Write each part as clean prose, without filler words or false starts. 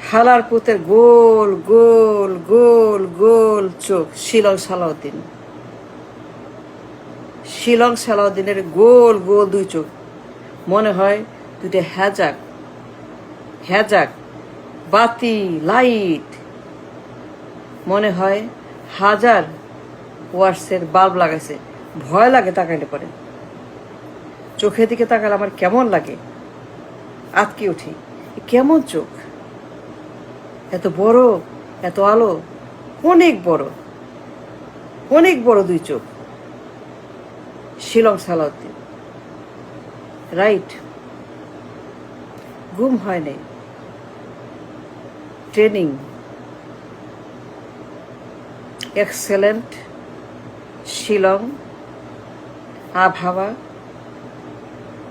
হালার পুতের গোল গোল গোল গোল চোখ। শিলং সালাউদ্দিনের গোল গোল দুই চোখ, মনে হয় দুইটা হ্যাজাক বাতি লাইট, মনে হয় 1000 ওয়াটসের বাল্ব লাগাইছে। ভয় লাগে তাকাইলে পরে, চোখের দিকে তাকালে আমার কেমন লাগে, আটকে উঠি। কেমন চোখ, এত বড়, এত আলো, অনেক বড় দুই চোখ। শিলং সালাউদ্দিন, রাইট। ঘুম হয় নাই, ট্রেনিং এক্সেলেন্ট। শিলং, আবহাওয়া,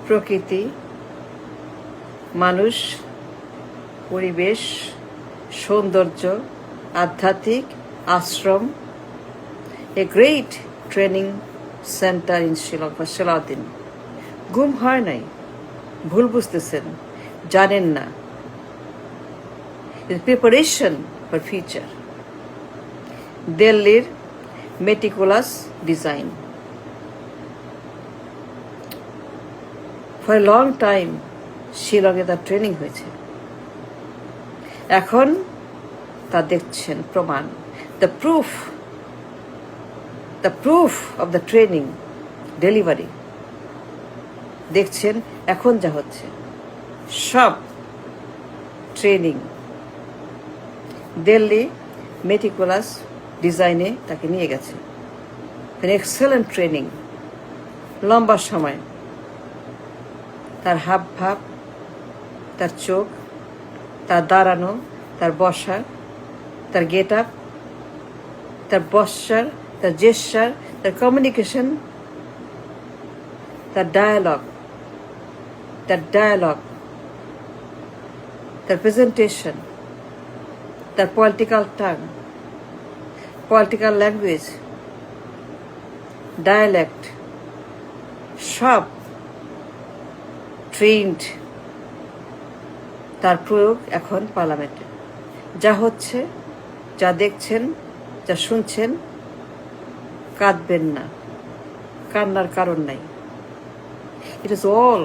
প্রকৃতি, মানুষ, পরিবেশ, সৌন্দর্য, আধ্যাত্মিক আশ্রম, a great training centre in Shillong for Salauddin. ঘুম হয় নাই, ভুল বুঝতেছেন, জানেন না। Preparation for future. দিল্লির meticulous design. For long time শিলংয়ে তার ট্রেনিং হয়েছে, এখন তা দেখছেন প্রমাণ। The proof of the training delivery দেখছেন এখন যা হচ্ছে। সব ট্রেনিং দিল্লি মেটিকুলাস ডিজাইনে তাকে নিয়ে গেছে। এক্সেলেন্ট ট্রেনিং, লম্বা সময়। তার হাব ভাব, তার চোখ, তার দাঁড়ানো, তার বসা, তার গেট আপ, তার পশ্চার, তার জেস্চার, তার কমিউনিকেশন, তার ডায়ালগ, তার প্রেজেন্টেশন, তার political tongue, political language, dialect, সব ট্রেন্ড। তার প্রয়োগ এখন পার্লামেন্টে। যা হচ্ছে, যা দেখছেন, যা শুনছেন, কাঁদবেন না, কান্নার কারণ নাই। It is all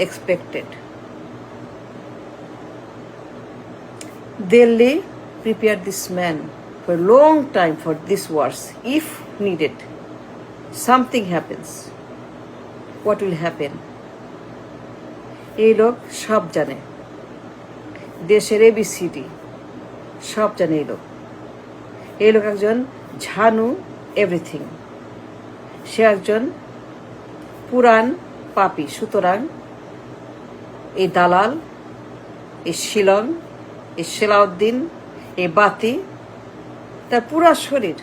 expected. Delhi prepared this man for a long time for these wars. If needed, something happens. What will happen? এই লোক সব জানে, দেশের ABCD সব জানে এই লোক। এই লোক একজন ঝানু এভরিথিং। সে একজন পুরাণ পাপী। সুতরাং এই দালাল, এই শিলং, এই সালাউদ্দিন, এই বাতি, তার পুরা শরীর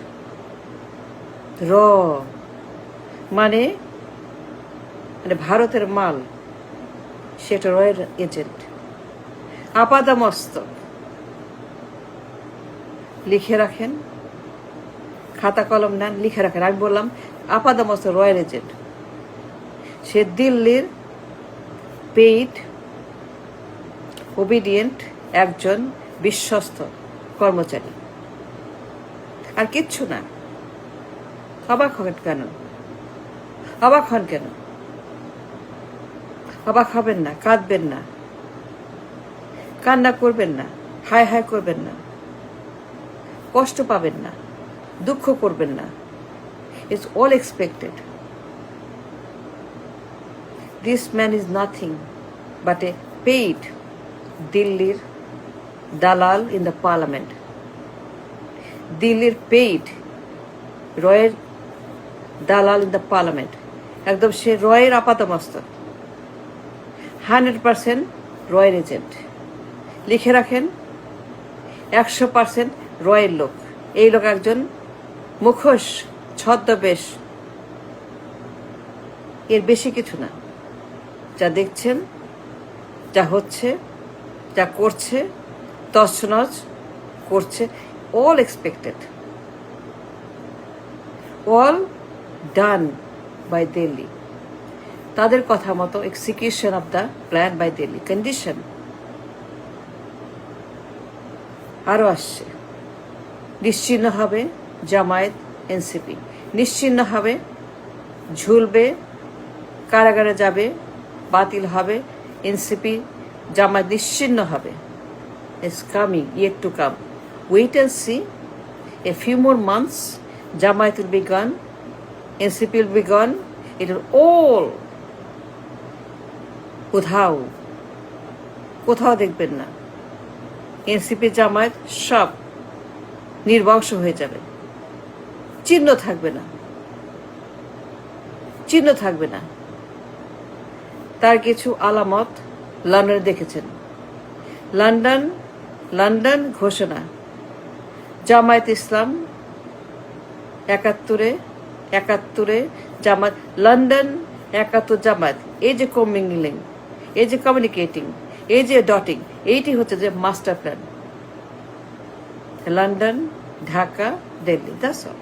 মানে ভারতের মাল। সেটা রয়ের এজেন্ট। আপাদমস্তক লিখে রাখেন, খাতা কলম নেন, লিখে রাখেন। আমি বললাম আপাদমস্তক রয়্যাল এজেন্ট। সে দিল্লির পেইড ওবিডিয়েন্ট একজন বিশ্বস্ত কর্মচারী, আর কিচ্ছু না। অবাক হন কেন? অবাক হবেন না, কাঁদবেন না, কান্না করবেন না, হায় করবেন না, কষ্ট পাবেন না, দুঃখ করবেন না। It's all expected. This man is nothing but A paid দিল্লির দালাল ইন দ্য পার্লামেন্ট। দিল্লির পেইড রয়ের দালাল ইন দ্য পার্লামেন্ট। একদম সে রয়ের আপাতমস্তক, 100% রয়ের এজেন্ট। লিখে রাখেন 100% রয়ের লোক। এই লোক একজন মুখোশ, ছদ্মবেশ, এর বেশি কিছু না। যা দেখছেন, যা হচ্ছে, যা করছে, তছনছ করছে, all expected, all done by Delhi. তাদের কথা মতো execution of the plan by Delhi. Condition আরও আসছে। নিশ্চিহ্ন হবে জামায়াত এনসিপি, নিশ্চিহ্ন হবে, ঝুলবে, কারাগারে যাবে, বাতিল হবে এনসিপি, জামায়াত নিশ্চিহ্ন হবে। It's coming, yet to come. Wait and see. A few more months, Jamaat will be gone, NCP will be gone. It will all কোথাও দেখবেন না। এনসিপি জামায়াত সব নির্বংশ হয়ে যাবে, চিহ্ন থাকবে না, চিহ্ন থাকবে না। তার কিছু আলামত লন্ডনে দেখেছেন। লন্ডন ঘোষণা, জামায়াত ইসলাম 71-এ জামায়াত, লন্ডন 71 জামায়াত। এই যে কমিংলিং, এই যে কমিউনিকেটিং, এই যে ডটিং, এইটি হচ্ছে যে master plan. London, Dhaka, Delhi, that's all.